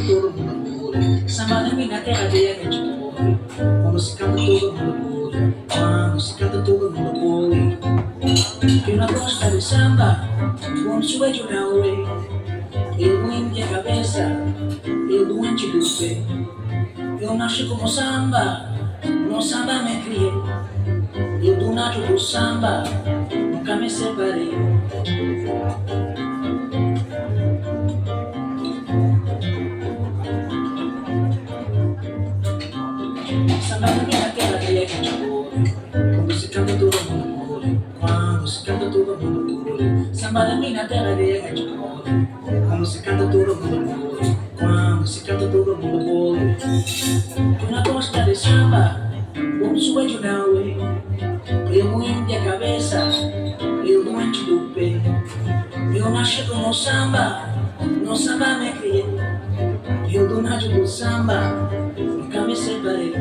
todo mundo pula. Samba de mina terra de que te pula. Quando se canta todo mundo pula. Quando se canta todo mundo pula. Eu não gosto de samba, quando sou eu não ouço. Eu doente a cabeça, eu doente do pé. Eu nasci como samba, no samba me criei. Eu do nato do samba, nunca me separei. Samba da minha terra que é que te ouve. Quando se canta todo mundo ouve. Quando se canta todo mundo ouve. Samba da minha terra que é que te ouve. Quando se canta todo mundo ouve. Quando se canta todo mundo ouve. Tu não gosta de samba, bom sueño não é. Eu doente a cabeça, eu doente do pé. Eu nasci como samba, no samba me criei. Eu do nato do samba, nunca me separei.